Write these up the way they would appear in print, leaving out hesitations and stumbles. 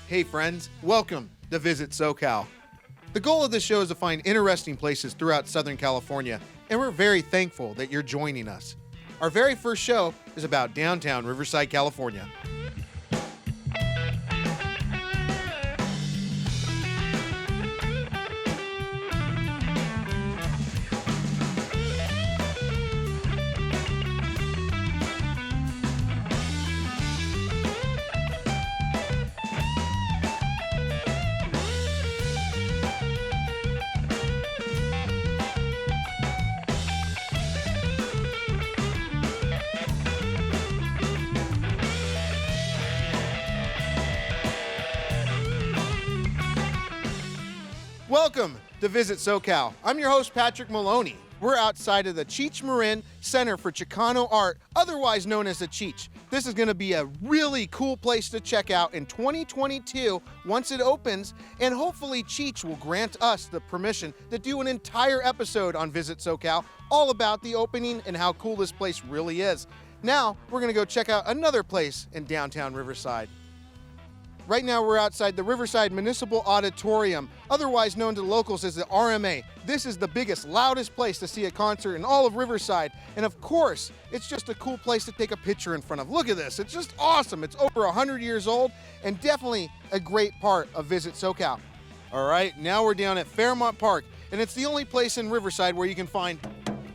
Hey friends, welcome to Visit SoCal. The goal of this show is to find interesting places throughout Southern California, and we're very thankful that you're joining us. Our very first show is about downtown Riverside, California. Welcome to Visit SoCal. I'm your host, Patrick Maloney. We're outside of the Cheech Marin Center for Chicano Art, otherwise known as the Cheech. This is going to be a really cool place to check out in 2022 once it opens, and hopefully Cheech will grant us the permission to do an entire episode on Visit SoCal all about the opening and how cool this place really is. Now, we're going to go check out another place in downtown Riverside. Right now we're outside the Riverside Municipal Auditorium, otherwise known to the locals as the RMA. This is the biggest, loudest place to see a concert in all of Riverside. And of course, it's just a cool place to take a picture in front of. Look at this, it's just awesome. It's over 100 years old and definitely a great part of Visit SoCal. All right, now we're down at Fairmont Park, and it's the only place in Riverside where you can find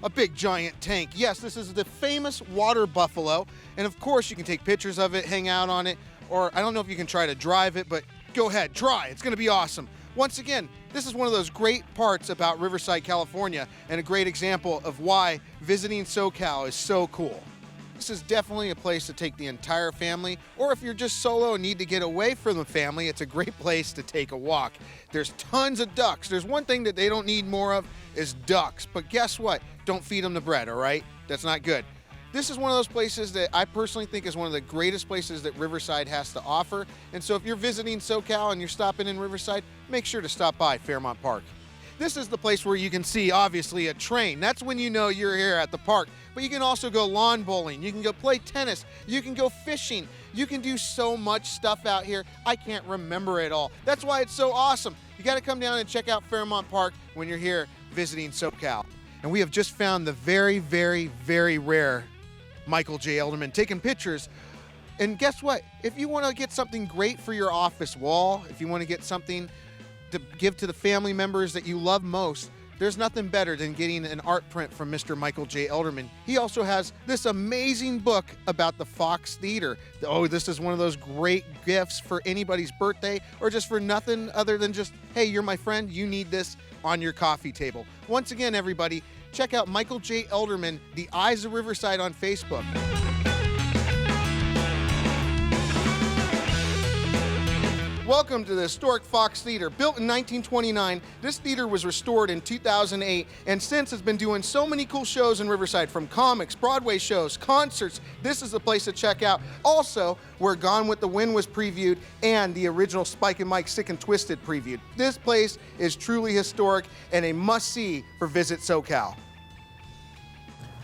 a big giant tank. Yes, this is the famous water buffalo, and of course you can take pictures of it, hang out on it, or I don't know if you can try to drive it, but go ahead, try. It's gonna be awesome. Once again, this is one of those great parts about Riverside, California, and a great example of why visiting SoCal is so cool. This is definitely a place to take the entire family, or if you're just solo and need to get away from the family, it's a great place to take a walk. There's tons of ducks. There's one thing that they don't need more of is ducks, but guess what? Don't feed them the bread, all right? That's not good. This is one of those places that I personally think is one of the greatest places that Riverside has to offer. And so if you're visiting SoCal and you're stopping in Riverside, make sure to stop by Fairmont Park. This is the place where you can see, obviously, a train. That's when you know you're here at the park. But you can also go lawn bowling. You can go play tennis. You can go fishing. You can do so much stuff out here. I can't remember it all. That's why it's so awesome. You got to come down and check out Fairmont Park when you're here visiting SoCal. And we have just found the very, very, very rare Michael J. Elderman taking pictures. And guess what? If you want to get something great for your office wall, if you want to get something to give to the family members that you love most, there's nothing better than getting an art print from Mr. Michael J. Elderman. He also has this amazing book about the Fox Theater. Oh, this is one of those great gifts for anybody's birthday or just for nothing other than just, hey, you're my friend, you need this on your coffee table. Once again, everybody, check out Michael J. Elderman, The Eyes of Riverside on Facebook. Welcome to the historic Fox Theater. Built in 1929, this theater was restored in 2008 and since has been doing so many cool shows in Riverside, from comics, Broadway shows, concerts. This is the place to check out. Also, where Gone with the Wind was previewed and the original Spike and Mike Sick and Twisted previewed. This place is truly historic and a must-see for Visit SoCal.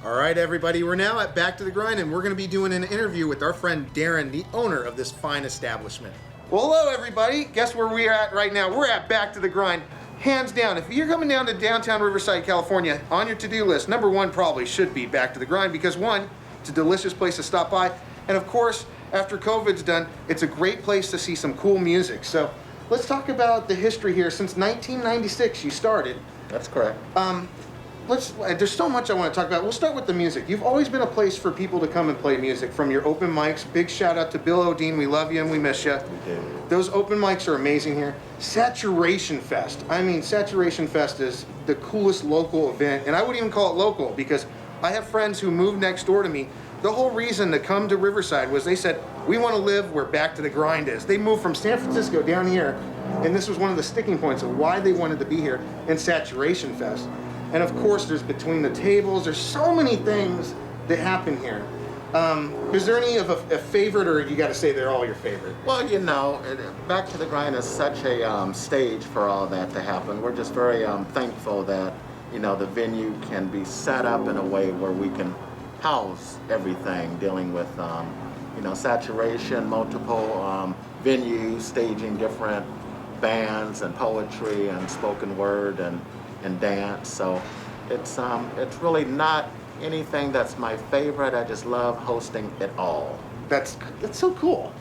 All right, everybody, we're now at Back to the Grind, and we're going to be doing an interview with our friend Darren, the owner of this fine establishment. Well, hello, everybody. Guess where we're at right now? We're at Back to the Grind. Hands down, if you're coming down to downtown Riverside, California, on your to-do list, number one probably should be Back to the Grind because, one, it's a delicious place to stop by, and of course, after COVID's done, it's a great place to see some cool music. So let's talk about the history here. Since 1996, you started. That's correct. There's so much I want to talk about. We'll start with the music. You've always been a place for people to come and play music, from your open mics. Big shout out to Bill O'Dean. We love you and we miss you. We do. Those open mics are amazing here. Saturation Fest. I mean, Saturation Fest is the coolest local event, and I wouldn't even call it local because I have friends who moved next door to me. The whole reason to come to Riverside was they said, we want to live where Back to the Grind is. They moved from San Francisco down here, and this was one of the sticking points of why they wanted to be here in Saturation Fest. And of course, there's Between the Tables. There's so many things that happen here. Is there any of a favorite, or you got to say they're all your favorite? Well, you know, Back to the Grind is such a stage for all that to happen. We're just very thankful that, you know, the venue can be set up in a way where we can house everything, dealing with, you know, saturation, multiple venues staging different bands and poetry and spoken word and dance. So it's really not anything that's my favorite. I just love hosting it all. That's so cool.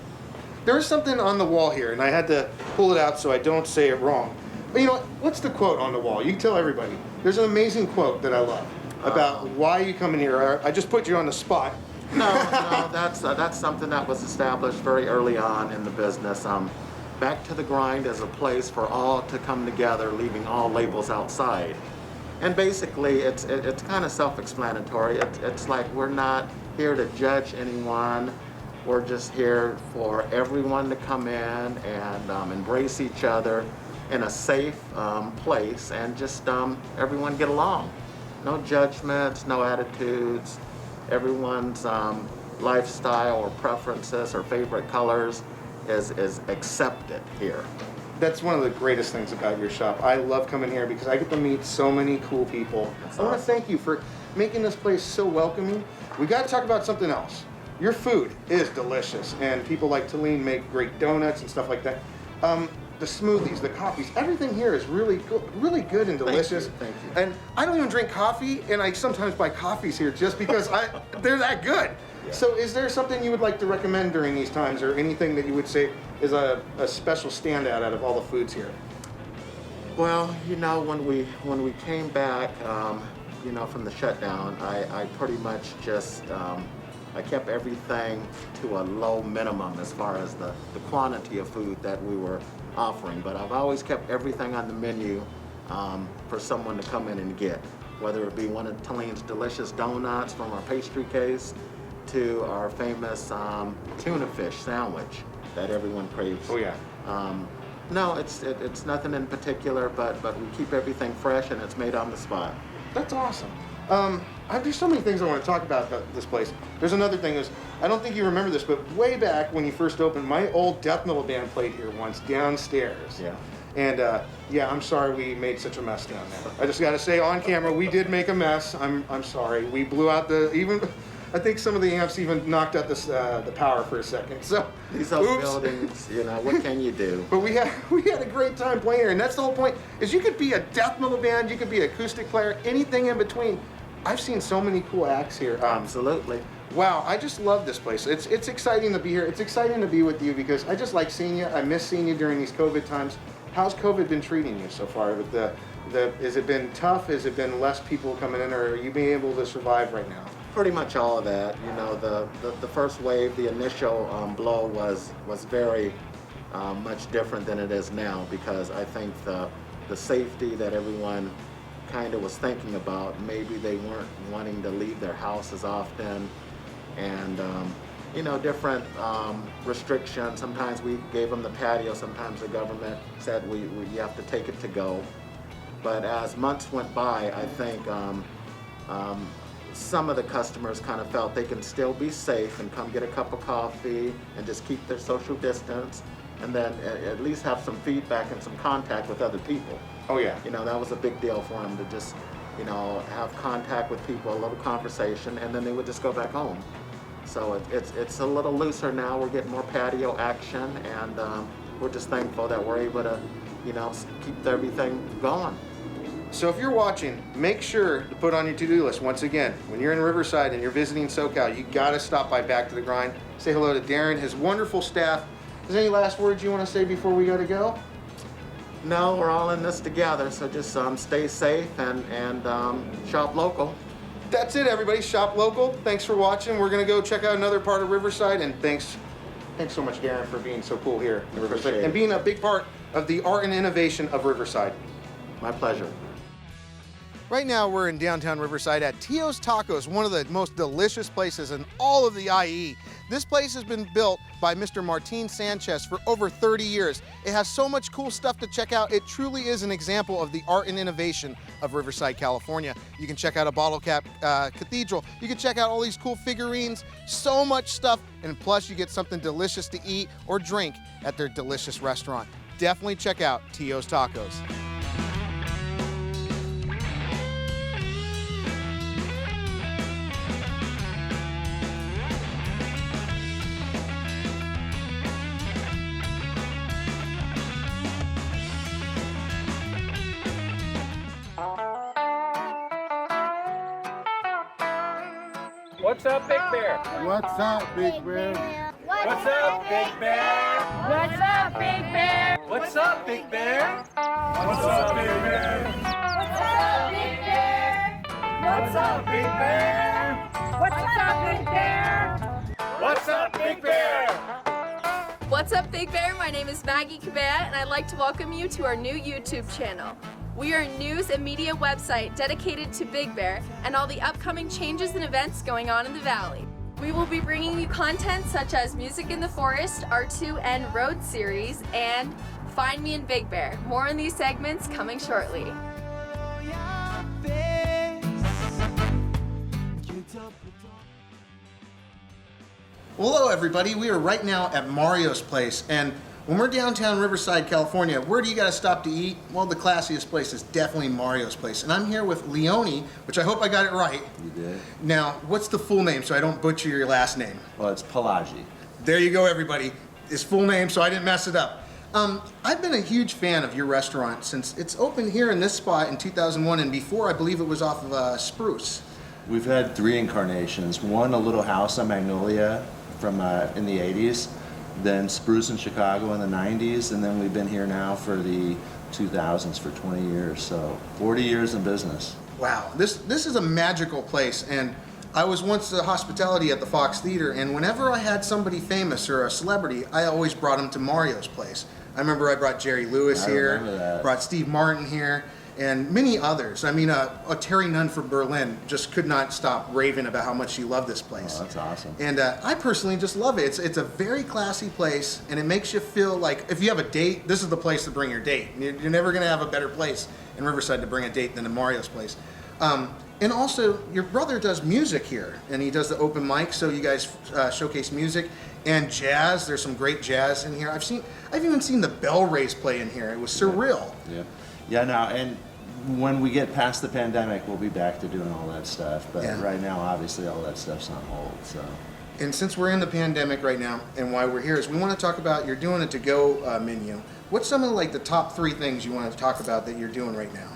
There is something on the wall here, and I had to pull it out so I don't say it wrong. But you know what? What's the quote on the wall? You can tell everybody. There's an amazing quote that I love about why you come in here. I just put you on the spot. No, that's something that was established very early on in the business. Back to the Grind is a place for all to come together, leaving all labels outside. And basically, it's kind of self-explanatory. It's like we're not here to judge anyone. We're just here for everyone to come in and embrace each other in a safe place and just everyone get along. No judgments, no attitudes. Everyone's lifestyle or preferences or favorite colors is accepted here. That's one of the greatest things about your shop. I love coming here because I get to meet so many cool people. I want to thank you for making this place so welcoming. We got to talk about something else. Your food is delicious, and people like Talene make great donuts and stuff like that. The smoothies, the coffees, everything here is really good and delicious. Thank you. And I don't even drink coffee, and I sometimes buy coffees here just because they're that good. Yeah. So is there something you would like to recommend during these times, or anything that you would say is a special standout out of all the foods here? Well, you know, when we came back, you know, from the shutdown, I pretty much just I kept everything to a low minimum as far as the quantity of food that we were offering. But I've always kept everything on the menu for someone to come in and get, whether it be one of Talene's delicious donuts from our pastry case to our famous tuna fish sandwich that everyone craves. Oh yeah. No, it's nothing in particular, but we keep everything fresh and it's made on the spot. That's awesome. There's so many things I want to talk about this place. There's another thing is, I don't think you remember this, but way back when you first opened, my old death metal band played here once downstairs. Yeah. And yeah, I'm sorry we made such a mess down there. I just got to say on camera, we did make a mess. I'm sorry. We blew out I think some of the amps even knocked out the power for a second. So these old buildings, you know, what can you do? But we had a great time playing here, and that's the whole point. Is you could be a death metal band, you could be an acoustic player, anything in between. I've seen so many cool acts here. Absolutely. Wow, I just love this place. It's exciting to be here. It's exciting to be with you because I just like seeing you. I miss seeing you during these COVID times. How's COVID been treating you so far? With has it been tough? Has it been less people coming in, or are you being able to survive right now? Pretty much all of that. You know, the first wave, the initial blow was very much different than it is now, because I think the safety that everyone kind of was thinking about, maybe they weren't wanting to leave their house as often, and you know, different restrictions. Sometimes we gave them the patio, sometimes the government said you have to take it to go. But as months went by, I think some of the customers kind of felt they can still be safe and come get a cup of coffee and just keep their social distance, and then at least have some feedback and some contact with other people. Oh yeah. You know, that was a big deal for them, to just, you know, have contact with people, a little conversation, and then they would just go back home. So it's a little looser now. We're getting more patio action, and we're just thankful that we're able to, you know, keep everything going. So if you're watching, make sure to put on your to-do list. Once again, when you're in Riverside and you're visiting SoCal, you gotta stop by Back to the Grind. Say hello to Darren, his wonderful staff. Is there any last words you want to say before we gotta go? No, we're all in this together, so just stay safe and shop local. That's it, everybody. Shop local. Thanks for watching. We're gonna go check out another part of Riverside, and thanks so much, Darren, for being so cool here in Riverside and being a big part of the art and innovation of Riverside. My pleasure. Right now, we're in downtown Riverside at Tio's Tacos, one of the most delicious places in all of the IE. This place has been built by Mr. Martin Sanchez for over 30 years. It has so much cool stuff to check out. It truly is an example of the art and innovation of Riverside, California. You can check out a bottle cap cathedral. You can check out all these cool figurines, so much stuff, and plus you get something delicious to eat or drink at their delicious restaurant. Definitely check out Tio's Tacos. What's up, Big Bear? What's up, Big Bear? What's up, Big Bear? What's up, Big Bear? What's up, Big Bear? What's up, Big Bear? What's up, Big Bear? What's up, Big Bear? What's up, Big Bear? What's up, Big Bear? What's up, Big Bear? My name is Maggie Cabet, and I'd like to welcome you to our new YouTube channel. We are a news and media website dedicated to Big Bear and all the upcoming changes and events going on in the Valley. We will be bringing you content such as Music in the Forest, R2N Road Series, and Find Me in Big Bear. More on these segments coming shortly. Well, hello everybody. We are right now at Mario's place, and when we're downtown Riverside, California, where do you gotta stop to eat? Well, the classiest place is definitely Mario's place. And I'm here with Leone, which I hope I got it right. You did? Now, what's the full name so I don't butcher your last name? Well, it's Pelagi. There you go, everybody. His full name so I didn't mess it up. I've been a huge fan of your restaurant since it's opened here in this spot in 2001, and before I believe it was off of Spruce. We've had 3 incarnations. One, a little house on Magnolia from in the 80s, then Spruce in Chicago in the 90s, and then we've been here now for the 2000s for 20 years, so 40 years in business. Wow, this is a magical place, and I was once the hospitality at the Fox Theater, and whenever I had somebody famous or a celebrity, I always brought them to Mario's place. I remember I brought Jerry Lewis here, brought Steve Martin here, and many others. I mean, Terry Nunn from Berlin just could not stop raving about how much she loved this place. Oh, that's awesome. And I personally just love it. It's a very classy place, and it makes you feel like if you have a date, this is the place to bring your date. You're never going to have a better place in Riverside to bring a date than in Mario's place. And also, your brother does music here, and he does the open mic, so you guys showcase music and jazz. There's some great jazz in here. I've even seen the Bell Rays play in here. It was surreal. Yeah, no, and when we get past the pandemic, we'll be back to doing all that stuff. But right now, obviously, all that stuff's on hold. So. And since we're in the pandemic right now, and why we're here is we want to talk about, you're doing a to-go menu. What's some of like the top 3 things you want to talk about that you're doing right now?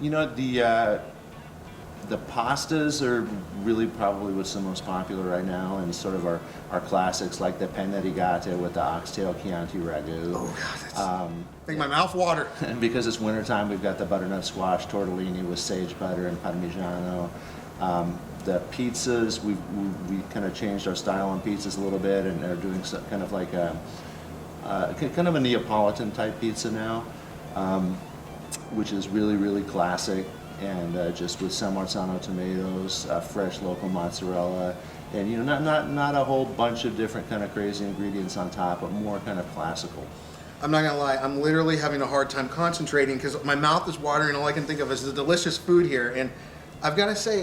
You know, the pastas are really probably what's the most popular right now, and sort of our classics like the Payne with the oxtail Chianti ragu. Oh God, that's make my mouth water. And because it's wintertime, we've got the butternut squash tortellini with sage butter and parmigiano. The pizzas, we kind of changed our style on pizzas a little bit, and are doing some, kind of like a kind of a Neapolitan type pizza now, which is really, really classic. And just with San Marzano tomatoes, fresh local mozzarella, and you know, not a whole bunch of different kind of crazy ingredients on top, but more kind of classical. I'm not gonna lie, I'm literally having a hard time concentrating because my mouth is watering. All I can think of is the delicious food here, and I've got to say,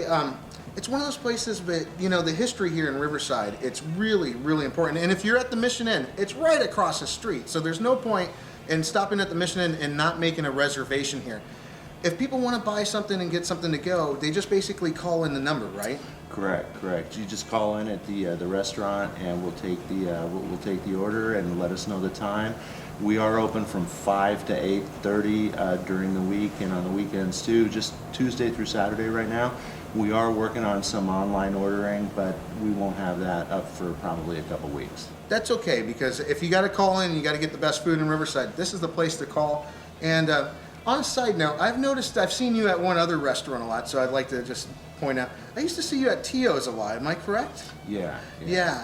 it's one of those places that, you know, the history here in Riverside, it's really, really important. And if you're at the Mission Inn, it's right across the street, so there's no point in stopping at the Mission Inn and not making a reservation here. If people want to buy something and get something to go, they just basically call in the number, right? Correct. You just call in at the restaurant, and we'll take the order and let us know the time. We are open from 5 to 8:30 during the week, and on the weekends too. Just Tuesday through Saturday right now. We are working on some online ordering, but we won't have that up for probably a couple weeks. That's okay, because if you got to call in, you got to get the best food in Riverside. This is the place to call. And on a side note, I've seen you at one other restaurant a lot, so I'd like to just point out, I used to see you at Tio's a lot, am I correct? Yeah.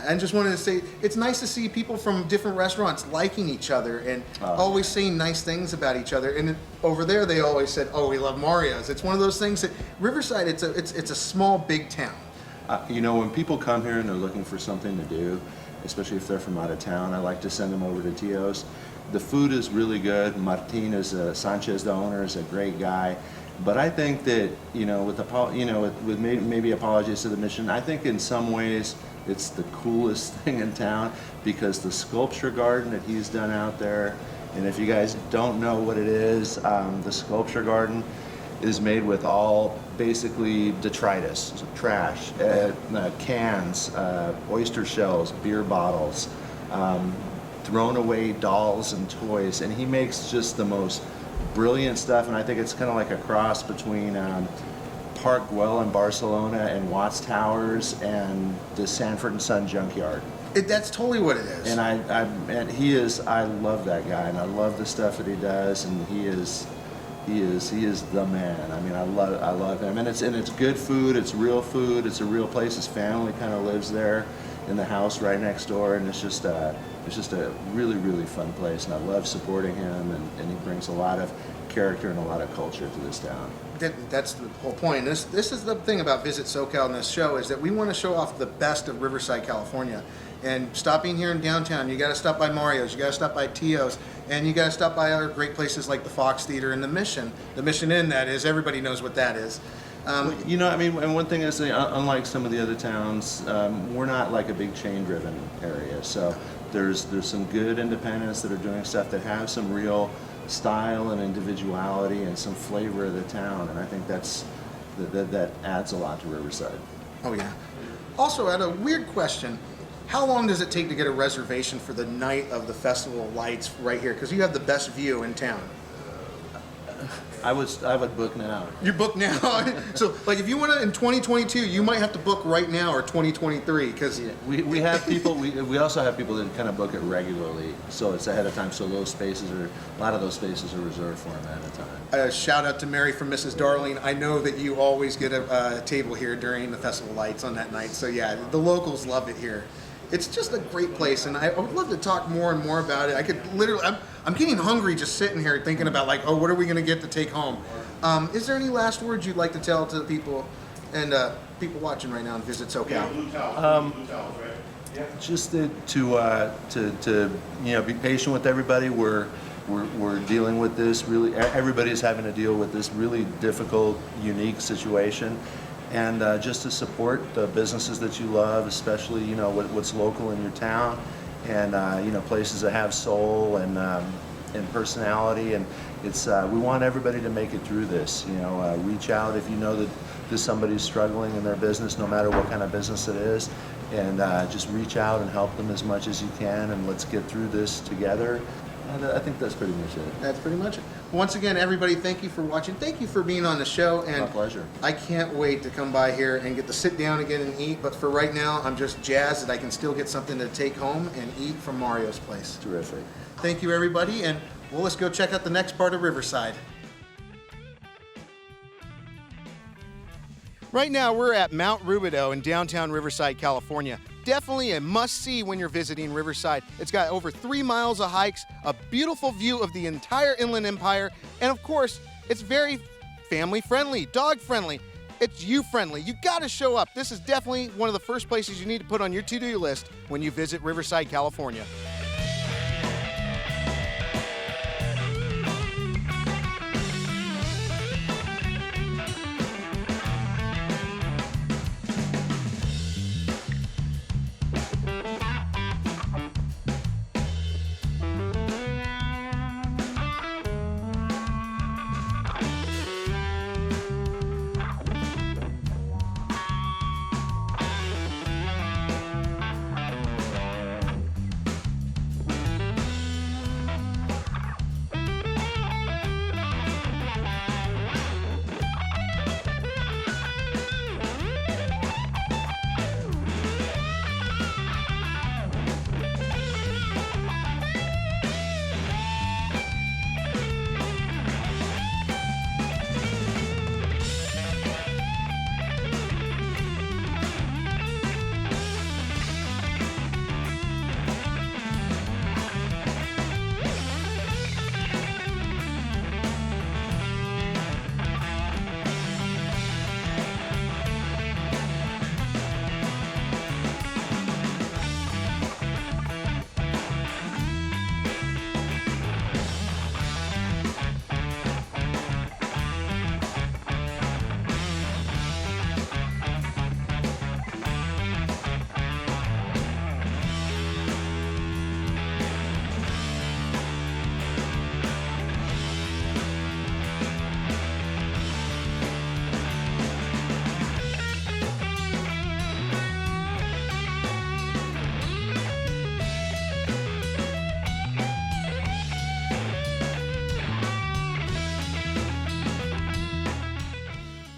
And just wanted to say, it's nice to see people from different restaurants liking each other and always saying nice things about each other. And over there, they always said, oh, we love Mario's. It's one of those things that, Riverside, it's a small, big town. You know, when people come here and they're looking for something to do, especially if they're from out of town, I like to send them over to Tio's. The food is really good. Martin Sanchez, the owner, is a great guy. But I think that, you know, with maybe apologies to the Mission, I think in some ways it's the coolest thing in town because the sculpture garden that he's done out there, and if you guys don't know what it is, the sculpture garden is made with all basically detritus, trash, cans, oyster shells, beer bottles, thrown away dolls and toys, and he makes just the most brilliant stuff. And I think it's kind of like a cross between Park Güell in Barcelona and Watts Towers and the Sanford and Son Junkyard. That's totally what it is. And I love that guy, and I love the stuff that he does, and he is the man. I mean, I love him, and it's good food. It's real food. It's a real place. His family kind of lives there in the house right next door, and it's just a really, really fun place, and I love supporting him, and he brings a lot of character and a lot of culture to this town. That's the whole point. This is the thing about Visit SoCal in this show, is that we want to show off the best of Riverside, California. And stopping here in downtown, you got to stop by Mario's, you got to stop by Tio's, and you got to stop by other great places like the Fox Theater and the Mission Inn. That is, everybody knows what that is. You know, I mean, and one thing is, unlike some of the other towns, we're not like a big chain-driven area. So there's some good independents that are doing stuff that have some real style and individuality and some flavor of the town, and I think that adds a lot to Riverside. Oh yeah. Also, I had a weird question. How long does it take to get a reservation for the night of the Festival of Lights right here? Because you have the best view in town. I would book now. You book now? So, like, if you want to in 2022, you might have to book right now, or 2023, because... Yeah, we have people, we also have people that kind of book it regularly, so it's ahead of time, so a lot of those spaces are reserved for them ahead of time. A shout out to Mary from Mrs. Darling. I know that you always get a table here during the Festival of Lights on that night, so yeah, the locals love it here. It's just a great place, and I would love to talk more and more about it. I could literally, I'm getting hungry just sitting here thinking about, like, oh, what are we going to get to take home? Is there any last words you'd like to tell to the people and people watching right now and Visit SoCal? Just to be patient with everybody. We're dealing with this really. Everybody's having to deal with this really difficult, unique situation. And just to support the businesses that you love, especially what's local in your town, and places that have soul and personality. And it's we want everybody to make it through this. Reach out if you know that somebody's struggling in their business, no matter what kind of business it is, and just reach out and help them as much as you can. And let's get through this together. And I think that's pretty much it. That's pretty much it. Once again, everybody, thank you for watching. Thank you for being on the show. And my pleasure. I can't wait to come by here and get to sit down again and eat. But for right now, I'm just jazzed that I can still get something to take home and eat from Mario's place. Terrific. Thank you, everybody. And well, let's go check out the next part of Riverside. Right now, we're at Mount Rubidoux in downtown Riverside, California. Definitely a must-see when you're visiting Riverside. It's got over 3 miles of hikes, a beautiful view of the entire Inland Empire, and of course, it's very family-friendly, dog-friendly. It's you-friendly. You gotta show up. This is definitely one of the first places you need to put on your to-do list when you visit Riverside, California.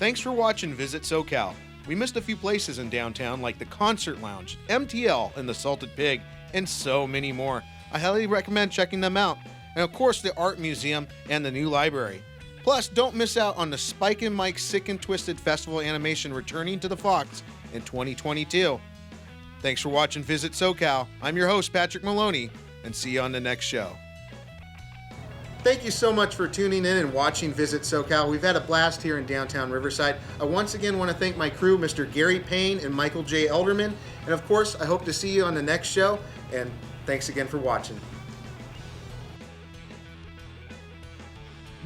Thanks for watching Visit SoCal. We missed a few places in downtown like the Concert Lounge, MTL, and the Salted Pig, and so many more. I highly recommend checking them out. And of course, the Art Museum and the new library. Plus, don't miss out on the Spike and Mike Sick and Twisted Festival animation returning to the Fox in 2022. Thanks for watching Visit SoCal. I'm your host, Patrick Maloney, and see you on the next show. Thank you so much for tuning in and watching Visit SoCal. We've had a blast here in downtown Riverside. I once again want to thank my crew, Mr. Gary Payne and Michael J. Elderman. And of course, I hope to see you on the next show. And thanks again for watching.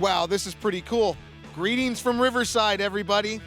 Wow, this is pretty cool. Greetings from Riverside, everybody.